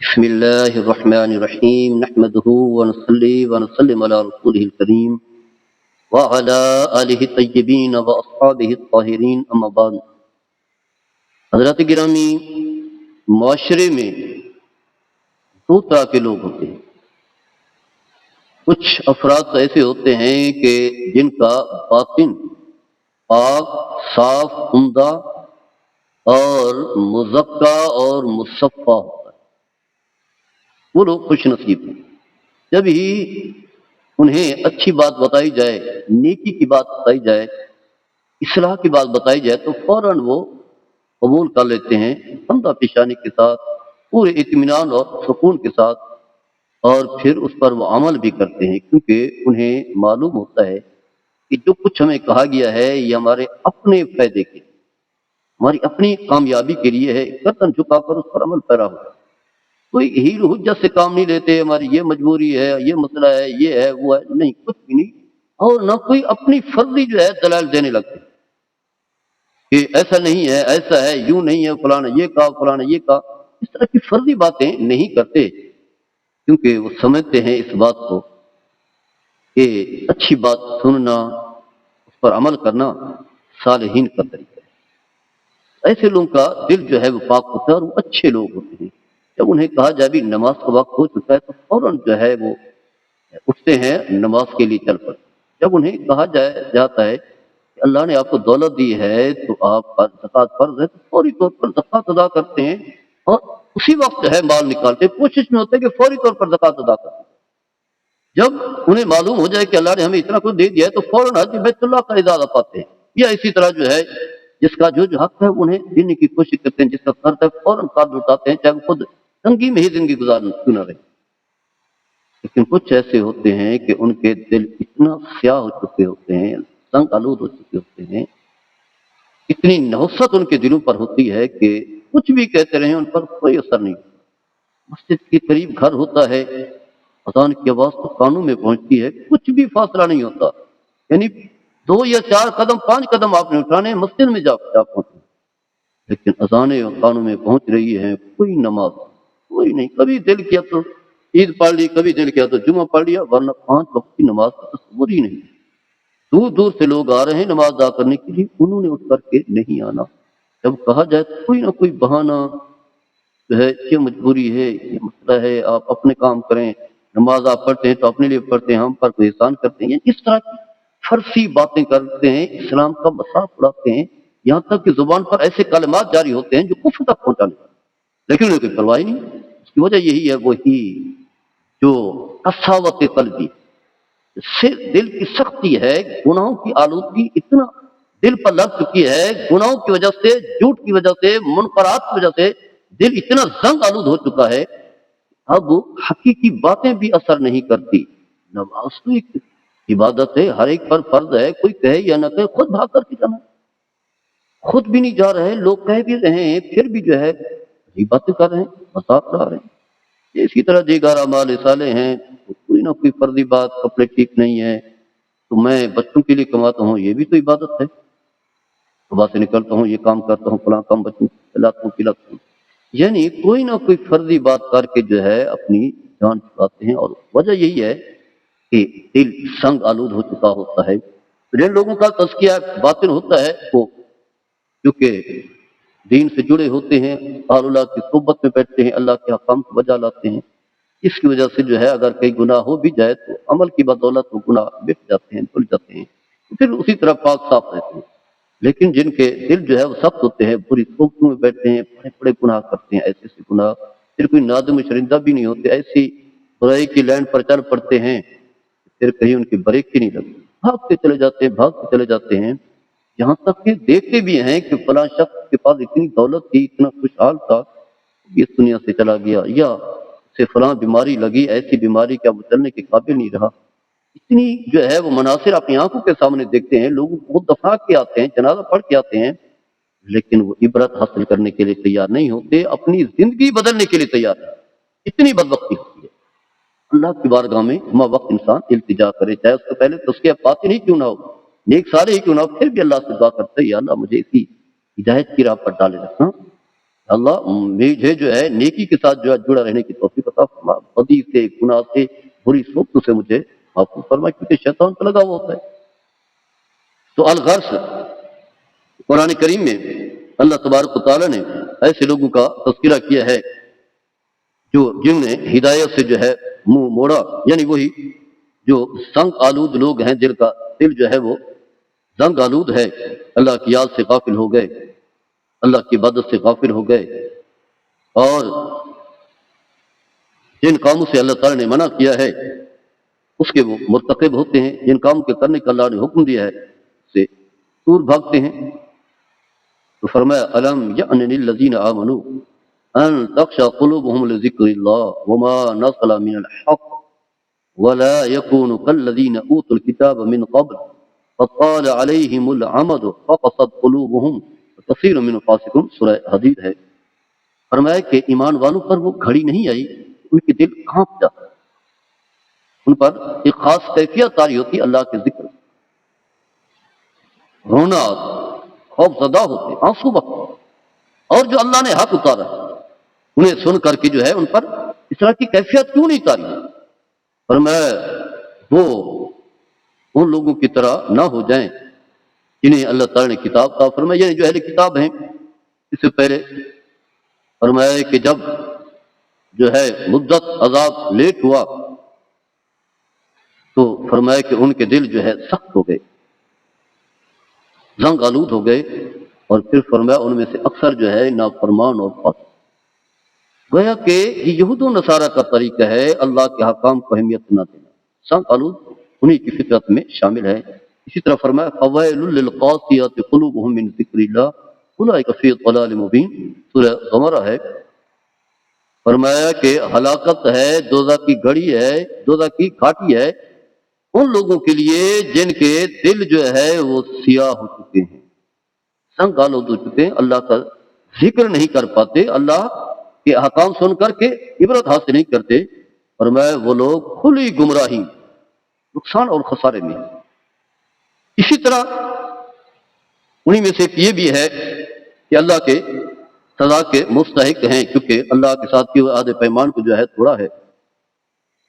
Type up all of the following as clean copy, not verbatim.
بسم الله الرحمن الرحيم نحمده ونصلي ونسلم على رسوله الكريم وعلى آله الطيبين وأصحابه الطاهرين اما بعد۔ حضرات گرامی، معاشرے میں دو طرح کے لوگ ہوتے ہیں۔ کچھ افراد ایسے ہوتے ہیں کہ جن کا باطن پاک، صاف، عمدہ اور مزکا اور مصفا ہوتا ہے، وہ لوگ خوش نصیب ہیں۔ جب ہی انہیں اچھی بات بتائی جائے، نیکی کی بات بتائی جائے، اصلاح کی بات بتائی جائے تو فوراً وہ قبول کر لیتے ہیں، خندہ پیشانی کے ساتھ، پورے اطمینان اور سکون کے ساتھ، اور پھر اس پر وہ عمل بھی کرتے ہیں، کیونکہ انہیں معلوم ہوتا ہے کہ جو کچھ ہمیں کہا گیا ہے یہ ہمارے اپنے فائدے کے، ہماری اپنی کامیابی کے لیے ہے۔ گردن جھکا کر اس پر عمل پیرا ہو، کوئی ہیل حجت سے کام نہیں لیتے، ہماری یہ مجبوری ہے، یہ مسئلہ ہے، یہ ہے، وہ ہے، نہیں، کچھ بھی نہیں، اور نہ کوئی اپنی فرضی جو ہے دلائل دینے لگتے کہ ایسا نہیں ہے، ایسا ہے، یوں نہیں ہے، فلانا یہ کہا، فلانا یہ کہا۔ اس طرح کی فرضی باتیں نہیں کرتے، کیونکہ وہ سمجھتے ہیں اس بات کو کہ اچھی بات سننا، اس پر عمل کرنا صالحین کا طریقہ ہے۔ ایسے لوگوں کا دل جو ہے وہ پاک ہوتا ہے اور وہ اچھے لوگ ہوتے ہیں۔ جب انہیں کہا جائے بھی نماز کا وقت ہو چکا ہے تو فوراً جو ہے وہ اٹھتے ہیں، نماز کے لیے چل پڑتے ہیں۔ جب انہیں کہا جاتا ہے کہ اللہ نے آپ کو دولت دی ہے تو آپ کا زکوٰۃ فرض ہے، تو فوری طور پر زکوٰۃ ادا کرتے ہیں اور اسی وقت جو ہے مال نکالتے ہیں، کوشش میں ہوتے ہیں کہ فوری طور پر زکوٰۃ ادا کرتے ہیں۔ جب انہیں معلوم ہو جائے کہ اللہ نے ہمیں اتنا کچھ دے دیا ہے تو فوراً حج بیت اللہ کا اجازہ پاتے ہیں، یا اسی طرح جو ہے جس کا جو حق ہے انہیں دینے کی کوشش کرتے ہیں، جس کا قرض ہے فوراً قرض اٹھاتے ہیں، چاہے وہ خود تنگی میں ہی زندگی گزارنا کیوں نہ رہے۔ لیکن کچھ ایسے ہوتے ہیں کہ ان کے دل اتنا سیاہ ہو چکے ہوتے ہیں، تنگ آلود ہو چکے ہوتے ہیں، اتنی نحوست ان کے دلوں پر ہوتی ہے کہ کچھ بھی کہتے رہیں ان پر کوئی اثر نہیں ہوتا۔ مسجد کے قریب گھر ہوتا ہے، اذان کی آواز تو کانوں میں پہنچتی ہے، کچھ بھی فاصلہ نہیں ہوتا، یعنی 2 یا 4 قدم 5 قدم آپ نے اٹھانے مسجد میں جا پہنچے، لیکن اذانیں کانوں میں پہنچ رہی ہیں، کوئی نماز کوئی نہیں۔ کبھی دل کیا تو عید پڑھ لی، کبھی دل کیا تو جمعہ پڑھ لیا، ورنہ 5 وقت کی نماز کا تصور ہی نہیں۔ دور دور سے لوگ آ رہے ہیں نماز ادا کرنے کے لیے، انہوں نے اٹھ کر کے نہیں آنا۔ جب کہا جائے تو کوئی نہ کوئی بہانہ جو ہے، یہ مجبوری ہے، یہ مسئلہ ہے، آپ اپنے کام کریں، نماز آپ پڑھتے ہیں تو اپنے لیے پڑھتے ہیں، ہم پر کوئی احسان کرتے ہیں، اس طرح کی فرسی باتیں کرتے ہیں، اسلام کا مذاق اڑاتے ہیں، یہاں تک کہ زبان پر ایسے کلمات جاری ہوتے ہیں جو کفر تک پہنچانے والے، لیکن انہیں کوئی پرواہ نہیں۔ اس کی وجہ یہی ہے، وہی جو قساوت قلبی سے دل کی سختی ہے، گناہوں کی آلودگی اتنا دل پر لگ چکی ہے، گناہوں کی وجہ سے، جھوٹ کی وجہ سے، منکرات کی وجہ سے دل اتنا زنگ آلود ہو چکا ہے، اب حقیقی باتیں بھی اثر نہیں کرتی۔ نماز تو ایک عبادت ہے، ہر ایک پر فرض ہے، کوئی کہے یا نہ کہے خود بھاگ کر کے جانا، خود بھی نہیں جا رہے، لوگ کہہ بھی رہے ہیں پھر بھی جو ہے یہ باتیں کر رہے ہیں، مذاق اڑا رہے ہیں۔ اسی طرح دیگر اعمال صالح ہیں، کوئی نہ کوئی فرضی بات، کپڑے ٹھیک نہیں ہے تو میں بچوں کے لیے کماتا ہوں، یہ بھی تو عبادت ہے، صبح سے نکلتا ہوں، یہ کام کرتا ہوں، فلاں کام بچوں کو کھلاتا ہوں پلاتا ہوں، یعنی کوئی نہ کوئی فرضی بات کر کے جو ہے اپنی جان چھڑاتے ہیں، اور وجہ یہی ہے کہ دل سنگ آلود ہو چکا ہوتا ہے۔ جن لوگوں کا تزکیہ باطن ہوتا ہے وہ کیونکہ دین سے جڑے ہوتے ہیں، اور اللہ کی صحبت میں بیٹھتے ہیں، اللہ کے حکام کو بجا لاتے ہیں، اس کی وجہ سے جو ہے اگر کئی گناہ ہو بھی جائے تو عمل کی بدولت وہ گناہ مٹ جاتے ہیں، دھل جاتے ہیں، پھر اسی طرح پاک صاف رہتے ہیں۔ لیکن جن کے دل جو ہے وہ سخت ہوتے ہیں، بری صحبتوں میں بیٹھتے ہیں، بڑے بڑے گناہ کرتے ہیں، ایسے ایسے گناہ، پھر کوئی نادم و شرمندہ بھی نہیں ہوتے، ایسی برائی کی لائن پر چل پڑتے ہیں، پھر کہیں ان کی بریک ہی نہیں لگتی، بھاگتے چلے جاتے ہیں، بھاگتے چلے جاتے ہیں، یہاں تک کہ دیکھتے بھی ہیں کہ فلاں شخص کے پاس اتنی دولت تھی، اتنا خوشحال تھا، یہ اس دنیا سے چلا گیا، یا اسے فلاں بیماری لگی، ایسی بیماری کہ اب وہ چلنے کے قابل نہیں رہا۔ اتنی جو ہے وہ مناظر اپنی آنکھوں کے سامنے دیکھتے ہیں، لوگوں کو دفنا کے آتے ہیں، جنازہ پڑھ کے آتے ہیں، لیکن وہ عبرت حاصل کرنے کے لیے تیار نہیں ہوتے، اپنی زندگی بدلنے کے لیے تیار نہیں، اتنی بدبختی ہوتی ہے۔ اللہ کی بارگاہ میں ہما وقت انسان التجا کرے، چاہے اس سے پہلے تو اس کے باطن ہی کیوں نہ ہو، نیک سارے ہی کیوں نہ ہو، پھر بھی اللہ سے دعا کرتے ہیں، یا اللہ مجھے اسی ہدایت کی راہ پر ڈالے رکھنا، اللہ مجھے جو ہے نیکی کے ساتھ جو ہے جڑا رہنے کی توفیق عطا فرما، بدی سے، گناہ سے، بری سوچ سے مجھے محفوظ فرما، کیونکہ شیطان کا لگا ہوا ہوتا ہے۔ تو الغرض قرآن کریم میں اللہ تبارک و تعالیٰ نے ایسے لوگوں کا تذکرہ کیا ہے جو جن نے ہدایت سے جو ہے منہ موڑا، یعنی وہی جو زنگ آلود لوگ ہیں، جن کا دل جو ہے وہ زنگ آلود ہے، اللہ کی یاد سے غافل ہو گئے، اللہ کی عبادت سے غافل ہو گئے، اور جن کاموں سے اللہ تعالیٰ نے منع کیا ہے اس کے وہ مرتکب ہوتے ہیں، جن کاموں کے کرنے کا اللہ نے حکم دیا ہے سے دور بھاگتے ہیں۔ تو فرمایا الم یأن للذین آمنوا ان تخشع قلوبهم لذکر اللہ وما نزل من الحق ولا يكونوا كالذین اوتوا الكتاب من قبل فطال علیہم العمد فقست قلوبهم کثیر منهم فاسقون، سورہ حدید ہے۔ فرمایا کہ ایمان والوں پر وہ گھڑی نہیں آئی، ان کے دل کانپ جاتا، ان پر ایک خاص کیفیت طاری ہوتی اللہ کے ذکر، رونا، خوف زدہ ہوتے، آنسو بہتے، اور جو اللہ نے حق اتارا انہیں سن کر کے جو ہے ان پر اس طرح کی کیفیت کیوں نہیں طاری؟ فرمایا وہ ان لوگوں کی طرح نہ ہو جائیں جنہیں اللہ تعالیٰ نے کتاب کا فرمایا، یعنی جو اہل کتاب ہیں۔ اس سے پہلے فرمایا کہ جب جو ہے مدت عذاب لیٹ ہوا تو فرمایا کہ ان کے دل جو ہے سخت ہو گئے، زنگ آلود ہو گئے، اور پھر فرمایا ان میں سے اکثر جو ہے نافرمان اور فاسق۔ گویا کہ یہ یہود و نصارہ کا طریقہ ہے اللہ کے حکام کو اہمیت نہ دینا، زنگ آلود انہی کی فطرت میں شامل ہے۔ اسی طرح فرمایا فویل للقاسیۃ قلوبهم من ذکر اللہ اولئک فی ضلال مبین، سورہ زمرہ ہے۔ فرمایا کہ ہلاکت ہے، دوزخ کی گڑی ہے، دوزخ کی گھاٹی ہے ان لوگوں کے لیے جن کے دل جو ہے وہ سیاہ ہو چکے ہیں، زنگ آلود ہو چکے ہیں، اللہ کا ذکر نہیں کر پاتے، اللہ کے احکام سن کر کے عبرت حاصل نہیں کرتے۔ فرمایا وہ لوگ کھلی گمراہی، نقصان اور خسارے میں۔ اسی طرح انہی میں سے ایک یہ بھی ہے کہ اللہ کے سزا کے مستحق ہیں، کیونکہ اللہ کے ساتھ کیے ہوئے عہد پیمان کو جو ہے توڑا ہے۔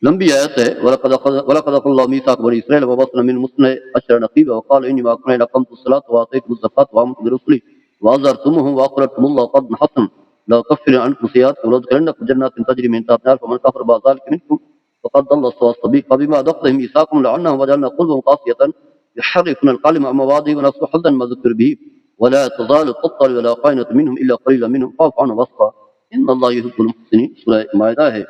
لمبی آیت ہے، وَلَقَدْ أَخَذَ اللَّهُ مِيثَاقَ بَنِي إِسْرَائِيلَ وَبَعَثْنَا مِنْهُمْ اثْنَيْ عَشَرَ نَقِيبًا وَقَالَ إِنِّي مَعَكُمْ لَئِنْ أَقَمْتُمُ الصَّلَاةَ وَآتَيْتُمُ الزَّكَاةَ وَآمَنْتُم بِرُسُلِي وَعَزَّرْتُمُوهُمْ وَأَقْرَضْتُمُ اللَّهَ قَرْضًا حَسَنًا لَأُكَفِّرَنَّ عَنكُمْ سَيِّئَاتِكُمْ وَلَأُدْخِلَنَّكُمْ جَنَّاتٍ تَجْرِي مِن تَحْتِهَا الْأَنْهَارُ فَمَنْ كَفَرَ بَعْدَ ذَلِكَ مِنكُمْ فَقَدْ ضَلَّ سَوَاءَ السَّبِيلِ فَبِمَا نَقْضِهِمْ مِيثَاقَهُمْ لَعَنَّاهُمْ وَجَعَلْنَا قُلُوبَهُمْ قَاسِيَةً يُحَرِّفُونَ الْكَلِمَ عَن مَّوَاضِعِهِ وَنَسُوا حَظًّا مِّمَّا ذُكِّرُوا بِهِ وَلَا تَزَالُ تَطَّلِعُ عَلَىٰ خَائِنَةٍ مِّنْهُمْ إِلَّا قَلِيلًا مِّنْهُمْ فَاعْفُ عَنْهُمْ وَاصْفَحْ إِنَّ اللَّهَ يُحِبُّ الْمُحْسِنِينَ، سورہ مائدہ ہے۔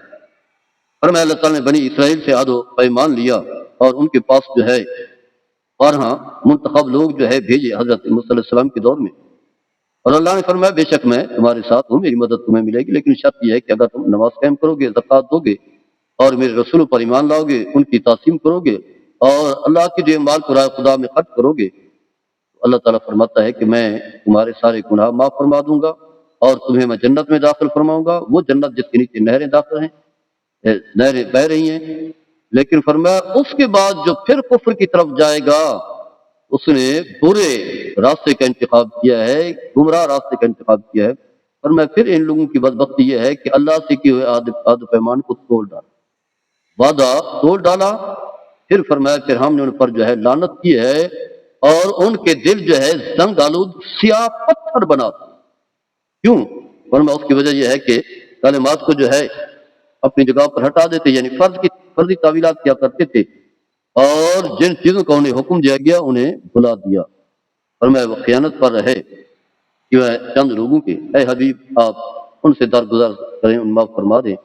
فرمایا اللہ تعالیٰ نے بنی اسرائیل سے عہد و پیمان لیا اور ان کے پاس جو ہے 12 منتخب لوگ جو ہے بھیجے حضرت موسیٰ علیہ السلام کے دور میں، اور اللہ نے فرمایا بے شک میں تمہارے ساتھ ہوں، میری مدد تمہیں ملے گی، لیکن شرط یہ ہے کہ اگر تم نماز قائم کرو گے، زکوٰۃ دو گے، اور میرے رسولوں پر ایمان لاؤ گے، ان کی تعظیم کرو گے، اور اللہ کے جو مال کو راہ خدا میں خرچ کرو گے، تو اللہ تعالیٰ فرماتا ہے کہ میں تمہارے سارے گناہ معاف فرما دوں گا اور تمہیں میں جنت میں داخل فرماؤں گا، وہ جنت جس کے نیچے نہریں داخل ہیں، نہریں بہ رہی ہیں۔ لیکن فرمایا اس کے بعد جو پھر کفر کی طرف جائے گا اس نے برے راستے کا انتخاب کیا ہے، گمراہ راستے کا انتخاب کیا ہے۔ فرمایا پھر ان لوگوں کی بدبختی یہ ہے کہ اللہ سے کیے ہوئے عہد و پیمان کو توڑ ڈالا، وعدہ توڑ ڈالا، پھر فرمایا پھر ہم نے ان پر جو ہے لعنت کی ہے اور ان کے دل جو ہے زنگ آلود سیاہ پتھر بنا دیا۔ کیوں؟ فرمایا اس کی وجہ یہ ہے کہ کلمات کو جو ہے اپنی جگہ پر ہٹا دیتے، یعنی فرضی تعویلات کیا کرتے تھے، اور جن چیزوں کا انہیں حکم دیا گیا انہیں بھلا دیا۔ فرمایا وہ خیانت پر رہے کہ وہ چند لوگوں کے، اے حبیب آپ ان سے درگزر کریں، ان معاف فرما دیں،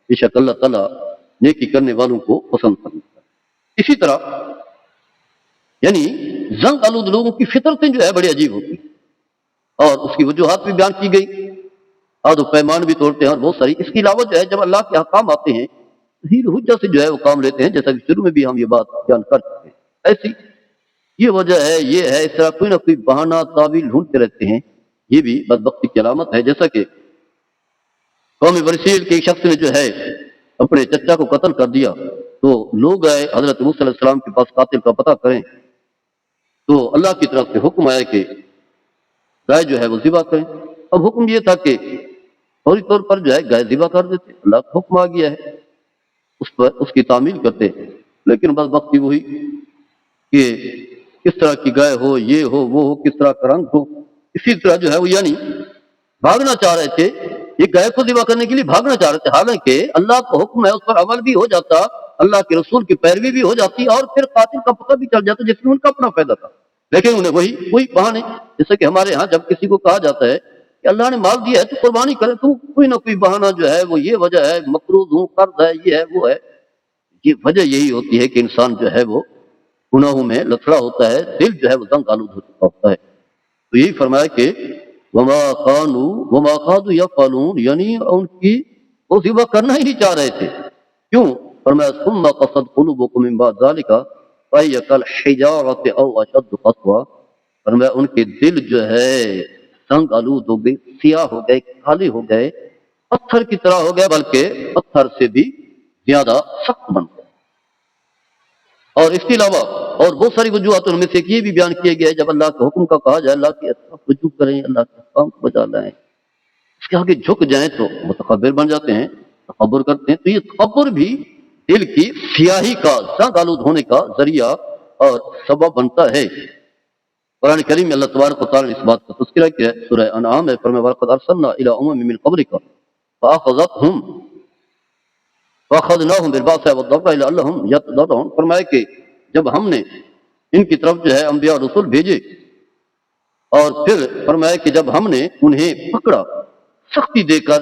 بے شک اللہ تعالیٰ نیکی کرنے والوں کو پسند کرتا ہے۔ اسی طرح یعنی زنگ آلود لوگوں کی فطرتیں جو ہے بڑی عجیب ہوتی ہیں، اور اس کی وجوہات بھی بیان کی گئی، عہد و پیمان بھی توڑتے ہیں اور بہت ساری۔ اس کے علاوہ جو ہے جب اللہ کے احکام آتے ہیں ہیر حجت سے جو ہے وہ کام لیتے ہیں، جیسا کہ شروع میں بھی ہم یہ بات بیان کر چکے ہیں۔ ایسی یہ وجہ ہے، یہ ہے، اس طرح کوئی نہ کوئی بہانہ تعویل ڈھونڈتے رہتے ہیں، یہ بھی بدبختی کی علامت ہے۔ جیسا کہ قوم بنی اسرائیل کے ایک شخص نے جو ہے اپنے چچا کو قتل کر دیا، تو لوگ آئے حضرت موسیٰ علیہ السلام کے پاس قاتل کا پتہ کریں، تو اللہ کی طرف سے حکم آیا کہ گائے جو ہے وہ ذبح کریں۔ اب حکم یہ تھا کہ فوری طور پر جو ہے گائے ذبح کر دیتے، اللہ کا حکم آ گیا ہے، اس پر اس کی تعمیل کرتے، لیکن بس وقت وہی کہ کس طرح کی گائے ہو، یہ ہو وہ ہو، کس طرح کا رنگ ہو، اسی طرح جو ہے وہ یعنی بھاگنا چاہ رہے تھے، یہ گائے کو ذبح کرنے کے لیے بھاگنا چاہ رہے تھے، حالانکہ اللہ کا حکم ہے، اس پر عمل بھی ہو جاتا، اللہ کے رسول کی پیروی بھی ہو جاتی، اور پھر قاتل کا پتہ بھی چل جاتا جس میں ان کا اپنا فائدہ تھا، لیکن انہیں وہی کوئی بہانے، جیسے کہ ہمارے ہاں جب کسی کو کہا جاتا ہے کہ اللہ نے مال دیا ہے تو قربانی کرے، تو کوئی نہ کوئی بہانہ جو ہے وہ یہ وجہ ہے، مقروض ہوں، قرض ہے، یہ ہے وہ ہے، یہ وجہ یہی ہوتی ہے کہ انسان جو ہے وہ گناہوں میں لتڑا ہوتا ہے، دل جو ہے وہ زنگ آلود ہو چکا ہوتا ہے۔ تو یہی فرمایا کہ وما قادوا یفعلون، یعنی ان کی وہ ذبح کرنا ہی نہیں چاہ رہے تھے، کیوں؟ فرمایا ثم قصد قلوبکم من بعد ذلک فہی کالحجارۃ او اشد قسوہ، فرمایا ان کے دل جو ہے زنگ آلود ہو گئے، سیاہ ہو گئے، کالے ہو گئے، پتھر کی طرح ہو گئے، بلکہ پتھر سے بھی زیادہ سخت بن گئے۔ اور اس کے علاوہ اور بہت ساری وجوہات ان میں سے یہ بھی بیان کیے گئے، جب اللہ کے حکم کا کہا جائے اللہ کی طرف رجوع کریں، اللہ کے احکام کو بجا لائیں، اس کے آگے جھک جائیں تو متکبر بن جاتے ہیں، تکبر کرتے ہیں، تو یہ تکبر بھی دل کی سیاہی کا، زنگ آلود ہونے کا ذریعہ اور سبب بنتا ہے۔ قرآن کریم میں اللہ تبارک و تعالیٰ نے اس بات کا تذکرہ کیا ہے، سورہ انعام ہے، فرمایا وَلَقَدْ أَرْسَلْنَا إِلَىٰ أُمَمٍ مِّن قَبْلِكَ فَأَخَذْنَاهُمْ بِالْبَأْسَاءِ وَالضَّرَّاءِ لَعَلَّهُمْ يَضَّرَّعُونَ، فرمایا کہ جب ہم نے ان کی طرف جو ہے انبیاء اور رسول بھیجے، اور پھر فرمایا کہ جب ہم نے انہیں پکڑا سختی دے کر،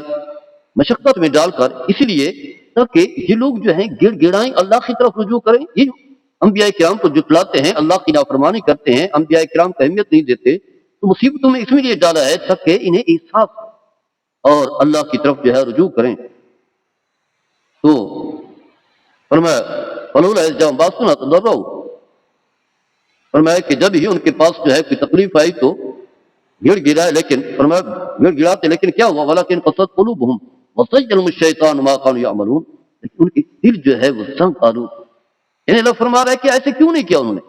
مشقت میں ڈال کر، اس لیے تاکہ یہ لوگ جو ہیں گڑ گڑائیں، اللہ کی طرف رجوع کریں، یہ انبیاء کرام کو جٹلاتے ہیں، اللہ کی نافرمانی کرتے ہیں، انبیاء کرام کو اہمیت نہیں دیتے، تو مصیبتوں میں اس لیے ڈالا ہے تاکہ انہیں احساس ہو اور اللہ کی طرف جو ہے رجوع کریں۔ تو فرمایا فلولا اذ جاءهم باسنا تضرعوا، فرمایا کہ جب ہی ان کے پاس جو ہے کوئی تکلیف آئی تو گڑ گڑائے، لیکن فرمایا گڑ گڑاتے، لیکن کیا ہوا ولکن قست قلوبهم وزینهم الشیطان ما كانوا يعملون، لیکن ان کے دل جو ہے وہ زنگ آلود، یعنی اللہ فرما رہا ہے کہ ایسے کیوں نہیں کیا انہوں نے،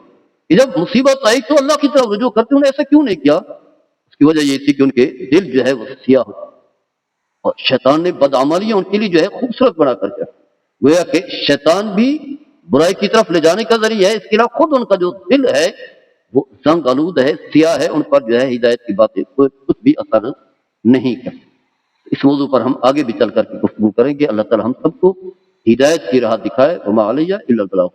کہ جب مصیبت آئی تو اللہ کی طرف رجوع کرتے، انہوں نے ایسا کیوں نہیں کیا؟ اس کی وجہ یہ تھی کہ ان کے دل جو ہے وہ سیاہ ہو، اور شیطان نے بدعمالیاں ان کے لیے جو ہے خوبصورت بنا کر کے، گویا کہ شیطان بھی برائی کی طرف لے جانے کا ذریعہ ہے، اس کے علاوہ خود ان کا جو دل ہے وہ زنگ آلود ہے، سیاہ ہے، ان پر جو ہے ہدایت کی باتیں کچھ بھی اثر نہیں کرتی۔ اس موضوع پر ہم آگے بھی چل کر کے گفتگو کریں گے۔ اللہ تعالی ہم سب کو ہدایت کی راہ دکھائے، وما علیہ الا البلاغ۔